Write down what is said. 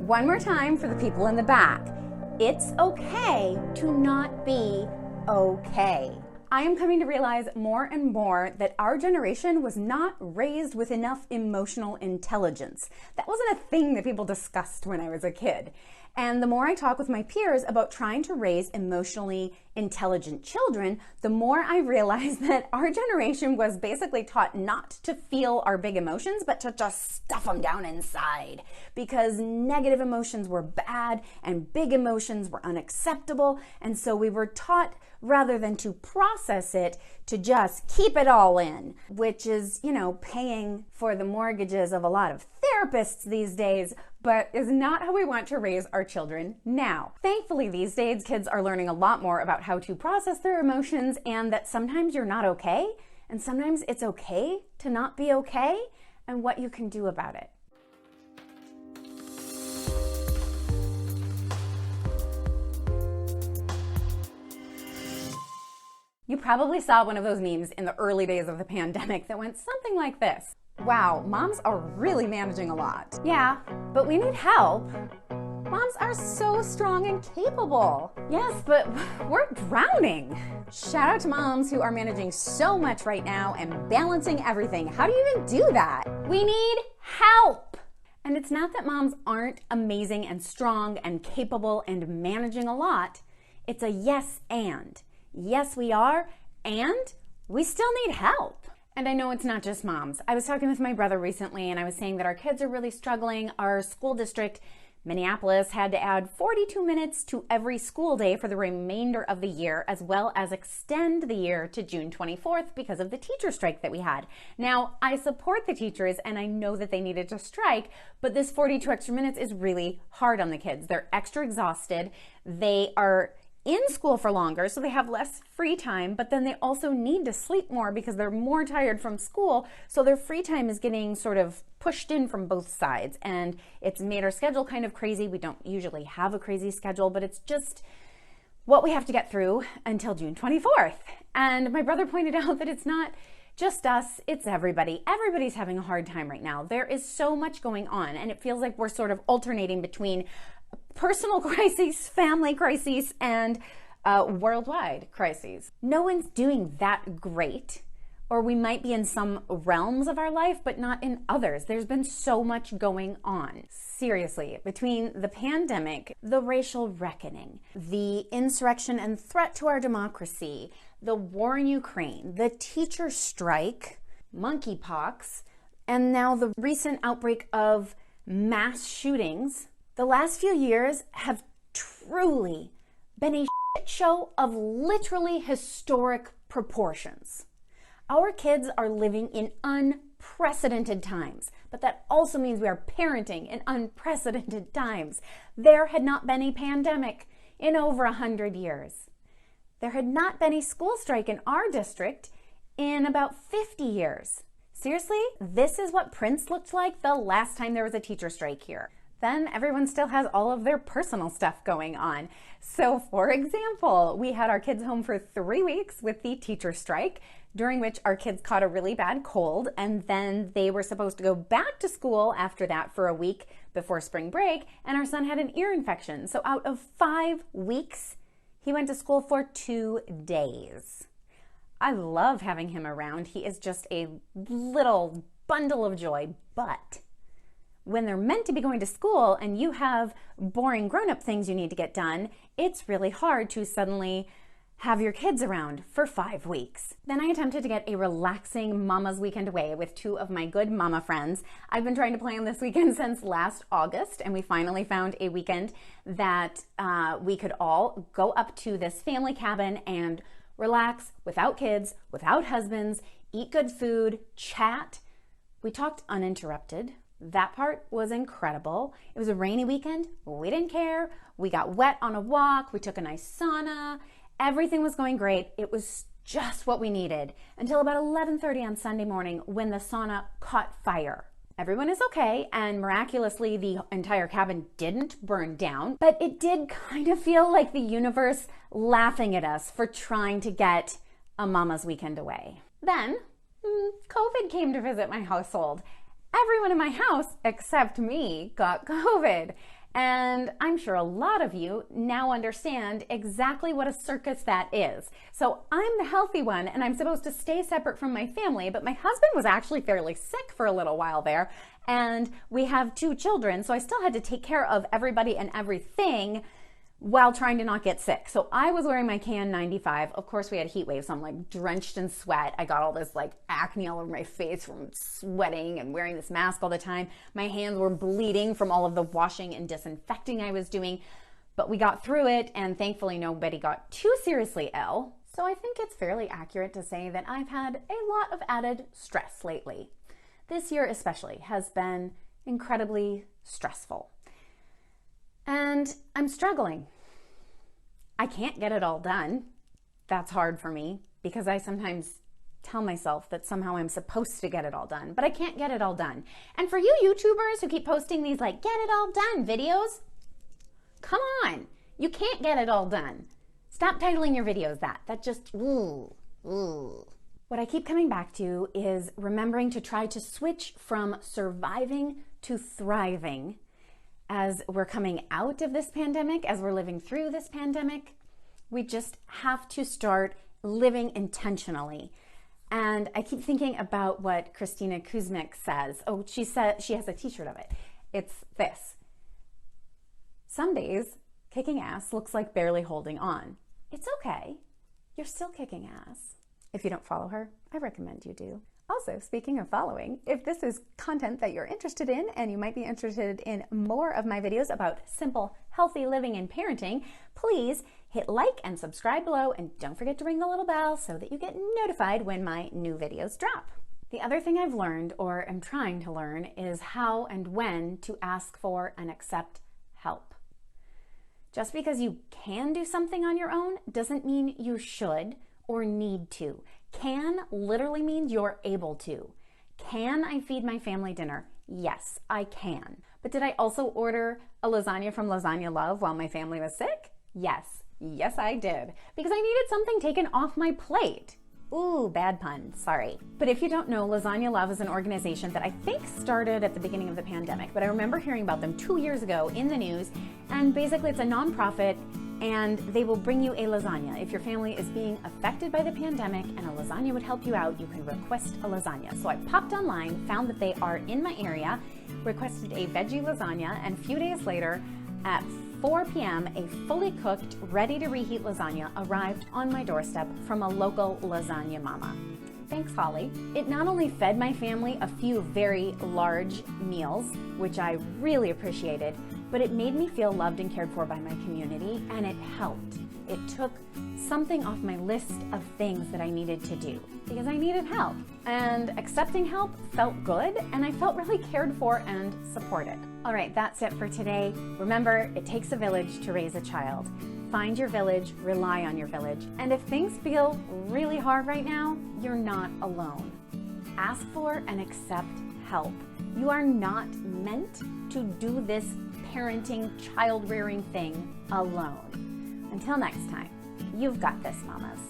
One more time for the people in the back. It's okay to not be okay. I am coming to realize more and more that our generation was not raised with enough emotional intelligence. That wasn't a thing that people discussed when I was a kid. And the more I talk with my peers about trying to raise emotionally intelligent children, the more I realize that our generation was basically taught not to feel our big emotions, but to just stuff them down inside. Because negative emotions were bad and big emotions were unacceptable. And so we were taught, rather than to process it, to just keep it all in, which is, paying for the mortgages of a lot of therapists these days, but is not how we want to raise our children now. Thankfully, these days, kids are learning a lot more about how to process their emotions and that sometimes you're not okay, and sometimes it's okay to not be okay, and what you can do about it. You probably saw one of those memes in the early days of the pandemic that went something like this. Wow, moms are really managing a lot. Yeah, but we need help. Moms are so strong and capable. Yes, but we're drowning. Shout out to moms who are managing so much right now and balancing everything. How do you even do that? We need help. And it's not that moms aren't amazing and strong and capable and managing a lot. It's a yes and. Yes, we are, and we still need help. And I know it's not just moms. I was talking with my brother recently, and I was saying that our kids are really struggling. Our school district, Minneapolis, had to add 42 minutes to every school day for the remainder of the year, as well as extend the year to June 24th because of the teacher strike that we had. Now, I support the teachers, and I know that they needed to strike, but this 42 extra minutes is really hard on the kids. They're extra exhausted. They are in school for longer, so they have less free time, but then they also need to sleep more because they're more tired from school, so their free time is getting sort of pushed in from both sides, and it's made our schedule kind of crazy. We don't usually have a crazy schedule, but it's just what we have to get through until June 24th. And my brother pointed out that it's not just us, it's everybody. Everybody's having a hard time right now. There is so much going on, and it feels like we're sort of alternating between personal crises, family crises, and worldwide crises. No one's doing that great, or we might be in some realms of our life, but not in others. There's been so much going on. Seriously, between the pandemic, the racial reckoning, the insurrection and threat to our democracy, the war in Ukraine, the teacher strike, monkeypox, and now the recent outbreak of mass shootings, the last few years have truly been a shit show of literally historic proportions. Our kids are living in unprecedented times, but that also means we are parenting in unprecedented times. There had not been a pandemic in over 100 years. There had not been a school strike in our district in about 50 years. Seriously, this is what Prince looked like the last time there was a teacher strike here. Then everyone still has all of their personal stuff going on. So for example, we had our kids home for 3 weeks with the teacher strike, during which our kids caught a really bad cold, and then they were supposed to go back to school after that for a week before spring break, and our son had an ear infection. So out of 5 weeks, he went to school for 2 days. I love having him around. He is just a little bundle of joy, but when they're meant to be going to school and you have boring grown-up things you need to get done, it's really hard to suddenly have your kids around for 5 weeks. Then I attempted to get a relaxing mama's weekend away with 2 of my good mama friends. I've been trying to plan this weekend since last August, and we finally found a weekend that we could all go up to this family cabin and relax without kids, without husbands, eat good food, chat. We talked uninterrupted. That part was incredible. It was a rainy weekend. We didn't care. We got wet on a walk. We took a nice sauna. Everything was going great. It was just what we needed until about 11:30 on Sunday morning when the sauna caught fire. Everyone is okay, and miraculously the entire cabin didn't burn down, but it did kind of feel like the universe laughing at us for trying to get a mama's weekend away. Then COVID came to visit my household. Everyone in my house, except me, got COVID. And I'm sure a lot of you now understand exactly what a circus that is. So I'm the healthy one and I'm supposed to stay separate from my family, but my husband was actually fairly sick for a little while there, and we have 2 children, so I still had to take care of everybody and everything while trying to not get sick. So I was wearing my KN95. Of course, we had a heat wave, so I'm like drenched in sweat. I got all this like acne all over my face from sweating and wearing this mask all the time. My hands were bleeding from all of the washing and disinfecting I was doing. But we got through it, and thankfully nobody got too seriously ill. So I think it's fairly accurate to say that I've had a lot of added stress lately. This year especially has been incredibly stressful. And I'm struggling. I can't get it all done. That's hard for me because I sometimes tell myself that somehow I'm supposed to get it all done, but I can't get it all done. And for you YouTubers who keep posting these like get it all done videos, come on, you can't get it all done. Stop titling your videos that. That just, ooh. What I keep coming back to is remembering to try to switch from surviving to thriving as we're coming out of this pandemic, as we're living through this pandemic. We just have to start living intentionally. And I keep thinking about what Christina Kuzmic says. Oh, she said, she has a t-shirt of it. It's this: some days kicking ass looks like barely holding on. It's okay. You're still kicking ass. If you don't follow her, I recommend you do. Also, speaking of following, if this is content that you're interested in and you might be interested in more of my videos about simple, healthy living and parenting, please hit like and subscribe below, and don't forget to ring the little bell so that you get notified when my new videos drop. The other thing I've learned, or am trying to learn, is how and when to ask for and accept help. Just because you can do something on your own doesn't mean you should or need to. Can literally means you're able to. Can I feed my family dinner? Yes, I can. But did I also order a lasagna from Lasagna Love while my family was sick? Yes. Yes, I did. Because I needed something taken off my plate. Ooh, bad pun, sorry. But if you don't know, Lasagna Love is an organization that I think started at the beginning of the pandemic, but I remember hearing about them 2 years ago in the news, and basically it's a nonprofit, and they will bring you a lasagna. If your family is being affected by the pandemic and a lasagna would help you out, you can request a lasagna. So I popped online, found that they are in my area, requested a veggie lasagna, and a few days later, at 4 p.m., a fully cooked, ready to reheat lasagna arrived on my doorstep from a local lasagna mama. Thanks, Holly. It not only fed my family a few very large meals, which I really appreciated, but it made me feel loved and cared for by my community, and it helped. It took something off my list of things that I needed to do because I needed help. And accepting help felt good, and I felt really cared for and supported. All right, that's it for today. Remember, it takes a village to raise a child. Find your village, rely on your village. And if things feel really hard right now, you're not alone. Ask for and accept help. You are not meant to do this parenting, child rearing thing alone. Until next time, you've got this, mamas.